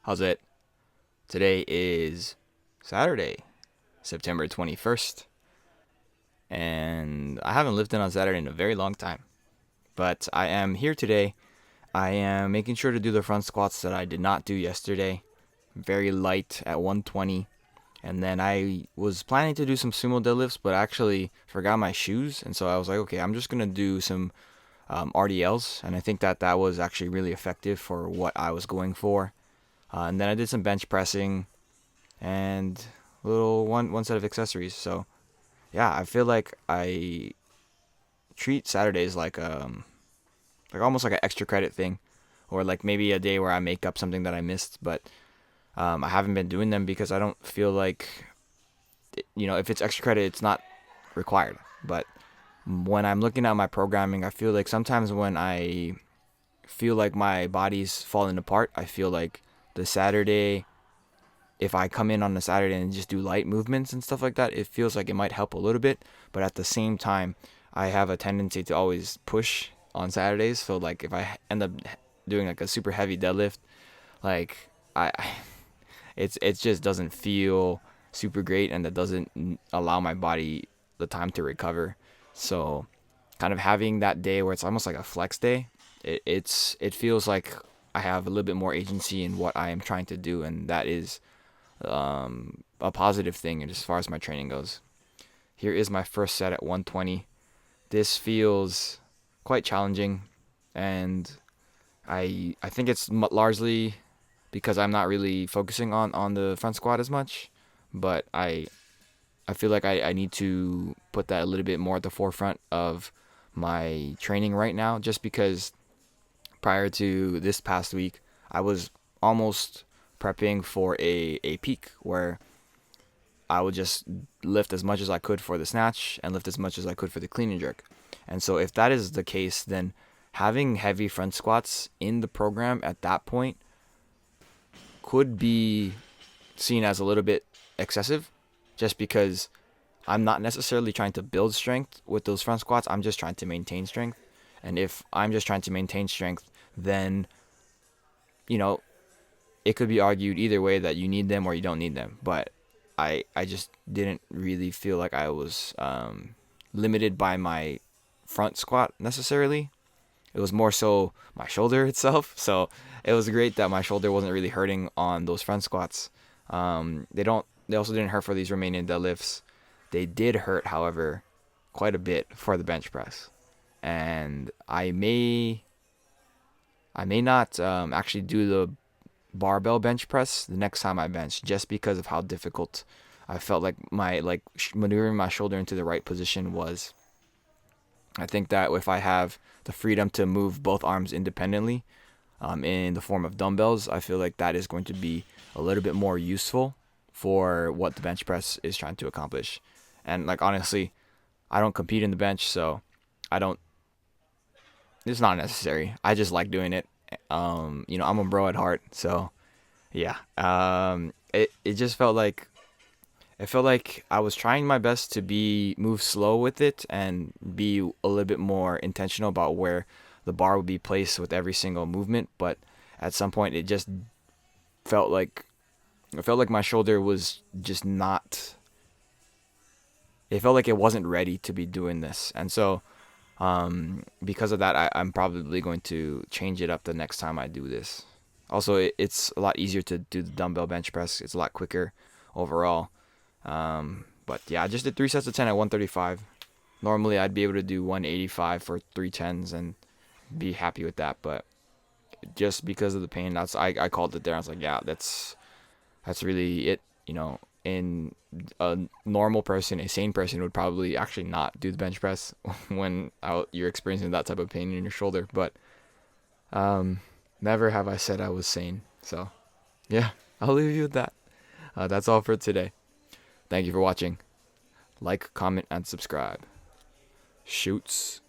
How's it? Today is Saturday, September 21st, and I haven't lifted on Saturday in a very long time. But I am here today. I am making sure to do the front squats that I did not do yesterday. Very light at 120. And then I was planning to do some sumo deadlifts, but I actually forgot my shoes. And so I was like, okay, I'm just going to do some RDLs. And I think that was actually really effective for what I was going for. And then I did some bench pressing and little one set of accessories. So yeah, I feel like I treat Saturdays like almost like an extra credit thing, or like maybe a day where I make up something that I missed. But I haven't been doing them because I don't feel like if it's extra credit, it's not required. But when I'm looking at my programming, I feel like sometimes when I feel like my body's falling apart, I feel like the Saturday, if I come in on the Saturday and just do light movements and stuff like that, it feels like it might help a little bit. But at the same time, I have a tendency to always push on Saturdays. So like if I end up doing like a super heavy deadlift, like I it just doesn't feel super great, and that doesn't allow my body the time to recover. So kind of having that day where it's almost like a flex day, it feels like I have a little bit more agency in what I am trying to do, and that is a positive thing as far as my training goes. Here is my first set at 120. This feels quite challenging, and I think it's largely because I'm not really focusing on the front squat as much, but I feel like I need to put that a little bit more at the forefront of my training right now, just because prior to this past week, I was almost prepping for a peak where I would just lift as much as I could for the snatch and lift as much as I could for the clean and jerk. And so if that is the case, then having heavy front squats in the program at that point could be seen as a little bit excessive, just because I'm not necessarily trying to build strength with those front squats. I'm just trying to maintain strength. And if I'm just trying to maintain strength, then, it could be argued either way that you need them or you don't need them. But I just didn't really feel like I was limited by my front squat necessarily. It was more so my shoulder itself. So it was great that my shoulder wasn't really hurting on those front squats. They also didn't hurt for these remaining deadlifts. They did hurt, however, quite a bit for the bench press. And I may not actually do the barbell bench press the next time I bench, just because of how difficult I felt like my maneuvering my shoulder into the right position was. I think that if I have the freedom to move both arms independently in the form of dumbbells, I feel like that is going to be a little bit more useful for what the bench press is trying to accomplish. And like honestly, I don't compete in the bench, so it's not necessary. I just like doing it. I'm a bro at heart, so yeah. It just felt like I was trying my best to move slow with it and be a little bit more intentional about where the bar would be placed with every single movement. But at some point, it just felt like my shoulder was just not. It felt like it wasn't ready to be doing this, and so because of that, I'm probably going to change it up the next time I do this. Also, it's a lot easier to do the dumbbell bench press. It's a lot quicker overall. But yeah, I just did 3 sets of 10 at 135. Normally, I'd be able to do 185 for 3 10s and be happy with that. But just because of the pain, I called it there. I was like, yeah, that's really it. In a normal person, a sane person would probably actually not do the bench press when you're experiencing that type of pain in your shoulder. But never have I said I was sane. So yeah, I'll leave you with that. That's all for today. Thank you for watching. Like, comment, and subscribe. Shoots.